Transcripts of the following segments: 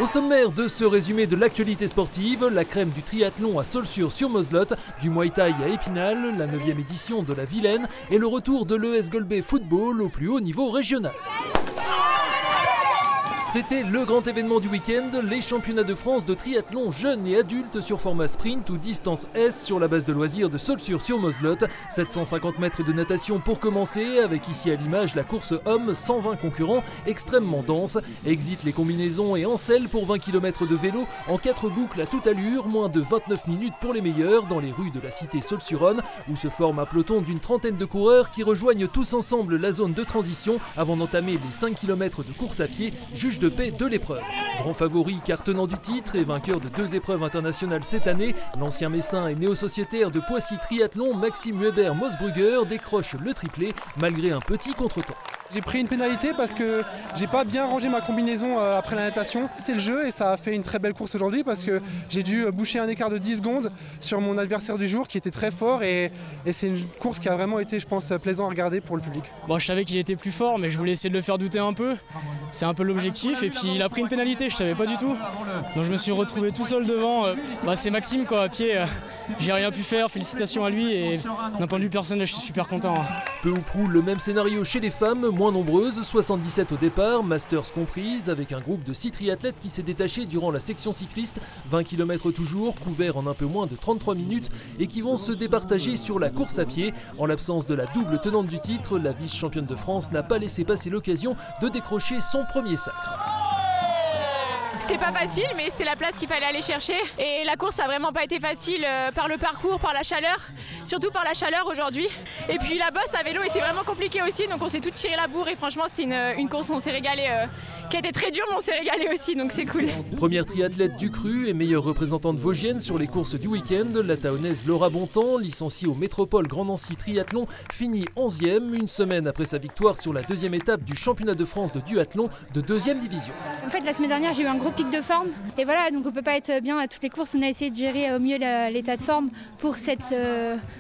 Au sommaire de ce résumé de l'actualité sportive, la crème du triathlon à Saulxures-sur-Moselotte, du Muay Thai à Épinal, la 9e édition de la Vilaine et le retour de l'ES Golbet Football au plus haut niveau régional. C'était le grand événement du week-end, les championnats de France de triathlon jeunes et adultes sur format sprint ou distance S sur la base de loisirs de Saulxures-sur-Moselotte. 750 mètres de natation pour commencer, avec ici à l'image la course homme, 120 concurrents, extrêmement dense. Exit les combinaisons et en selle pour 20 km de vélo en 4 boucles à toute allure, moins de 29 minutes pour les meilleurs dans les rues de la cité Saulxuronne, où se forme un peloton d'une trentaine de coureurs qui rejoignent tous ensemble la zone de transition avant d'entamer les 5 km de course à pied, juge de paix de l'épreuve. Grand favori cartonnant du titre et vainqueur de 2 épreuves internationales cette année, l'ancien messin et néo-sociétaire de Poissy Triathlon, Maxime Weber-Mosbrugger, décroche le triplé malgré un petit contretemps. J'ai pris une pénalité parce que j'ai pas bien rangé ma combinaison après la natation. C'est le jeu et ça a fait une très belle course aujourd'hui parce que j'ai dû boucher un écart de 10 secondes sur mon adversaire du jour qui était très fort et c'est une course qui a vraiment été, je pense, plaisant à regarder pour le public. Bon, je savais qu'il était plus fort mais je voulais essayer de le faire douter un peu. C'est un peu l'objectif et puis il a pris une pénalité, je savais pas du tout. Donc je me suis retrouvé tout seul devant. C'est Maxime quoi, à pied. J'ai rien pu faire, félicitations à lui et d'un point de vue personnel je suis super content. Peu ou prou le même scénario chez les femmes, moins nombreuses, 77 au départ, masters comprises, avec un groupe de 6 triathlètes qui s'est détaché durant la section cycliste, 20 km toujours, couverts en un peu moins de 33 minutes et qui vont se départager sur la course à pied. En l'absence de la double tenante du titre, la vice-championne de France n'a pas laissé passer l'occasion de décrocher son premier sacre. C'était pas facile, mais c'était la place qu'il fallait aller chercher. Et la course a vraiment pas été facile par le parcours, par la chaleur, surtout par la chaleur aujourd'hui. Et puis la bosse à vélo était vraiment compliquée aussi, donc on s'est tout tiré la bourre et franchement c'était une course où on s'est régalé, qui a été très dure mais on s'est régalé aussi, donc c'est cool. Première triathlète du cru et meilleure représentante vosgienne sur les courses du week-end, la Taonnaise Laura Bontemps, licenciée au Métropole Grand Nancy Triathlon, finit 11e, une semaine après sa victoire sur la 2e étape du championnat de France de duathlon de 2e division. En fait la semaine dernière j'ai eu un gros pic de forme et voilà, donc on peut pas être bien à toutes les courses, on a essayé de gérer au mieux l'état de forme pour cette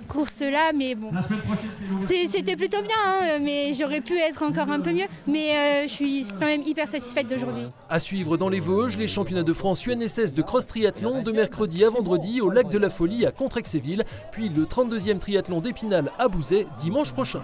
course là, mais bon c'était plutôt bien hein, mais j'aurais pu être encore un peu mieux, mais je suis quand même hyper satisfaite d'aujourd'hui. À suivre dans les Vosges, les championnats de France UNSS de cross triathlon de mercredi à vendredi au lac de la Folie à Contrexéville, puis le 32e triathlon d'Épinal à Bouzet dimanche prochain.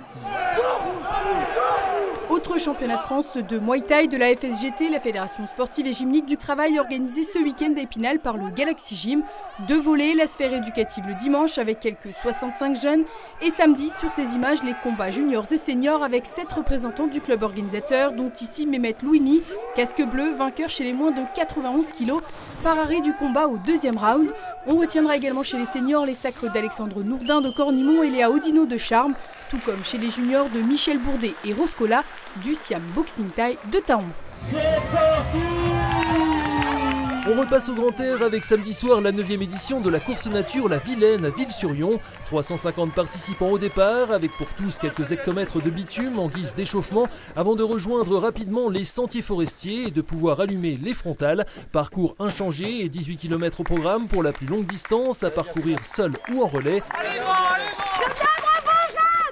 Autre championnat de France de Muay Thai de la FSGT, la Fédération Sportive et Gymnique du Travail, organisé ce week-end à Épinal par le Galaxy Gym. 2 volets, la sphère éducative le dimanche avec quelques 65 jeunes et samedi sur ces images les combats juniors et seniors avec 7 représentants du club organisateur dont ici Mehmet Louini, casque bleu, vainqueur chez les moins de 91 kg par arrêt du combat au 2e round. On retiendra également chez les seniors les sacres d'Alexandre Nourdin de Cornimont et Léa Odino de Charmes, tout comme chez les juniors de Michel Bourdet et Roscola du Siam Boxing Thai de Taon. On repasse au grand air avec samedi soir la 9e édition de la course nature La Vilaine à Ville-sur-Yon. 350 participants au départ, avec pour tous quelques hectomètres de bitume en guise d'échauffement, avant de rejoindre rapidement les sentiers forestiers et de pouvoir allumer les frontales. Parcours inchangé et 18 km au programme pour la plus longue distance à parcourir seul ou en relais.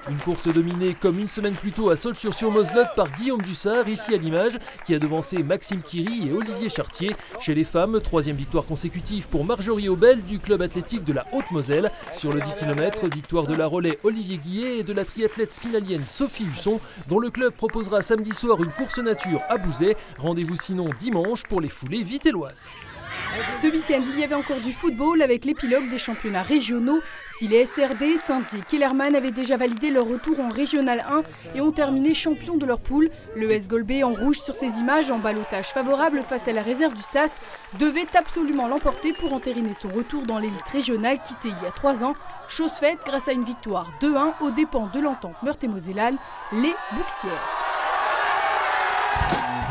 Une course dominée comme une semaine plus tôt à Saulxures-sur-Moselotte par Guillaume Dussard, ici à l'image, qui a devancé Maxime Kiry et Olivier Chartier. Chez les femmes, 3e victoire consécutive pour Marjorie Aubel du club athlétique de la Haute-Moselle. Sur le 10 km, victoire de la relais Olivier Guillet et de la triathlète spinalienne Sophie Husson, dont le club proposera samedi soir une course nature à Bouzet. Rendez-vous sinon dimanche pour les foulées vitelloises. Ce week-end, il y avait encore du football avec l'épilogue des championnats régionaux. Si les SRD, Saint-Dié et Kellerman avaient déjà validé leur retour en Régional 1 et ont terminé champions de leur poule, l'ES Golbet en rouge sur ces images en ballottage favorable face à la réserve du SAS devait absolument l'emporter pour entériner son retour dans l'élite régionale quittée il y a 3 ans. Chose faite grâce à une victoire 2-1 aux dépens de l'entente Meurthe-et-Mosellane, les Bouxières.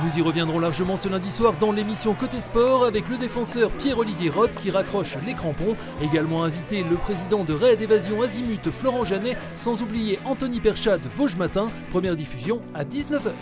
Nous y reviendrons largement ce lundi soir dans l'émission Côté Sport avec le défenseur Pierre-Olivier Roth qui raccroche les crampons. Également invité le président de Raid Évasion Azimut Florent Janet, sans oublier Anthony Perchat de Vosges Matin. Première diffusion à 19h.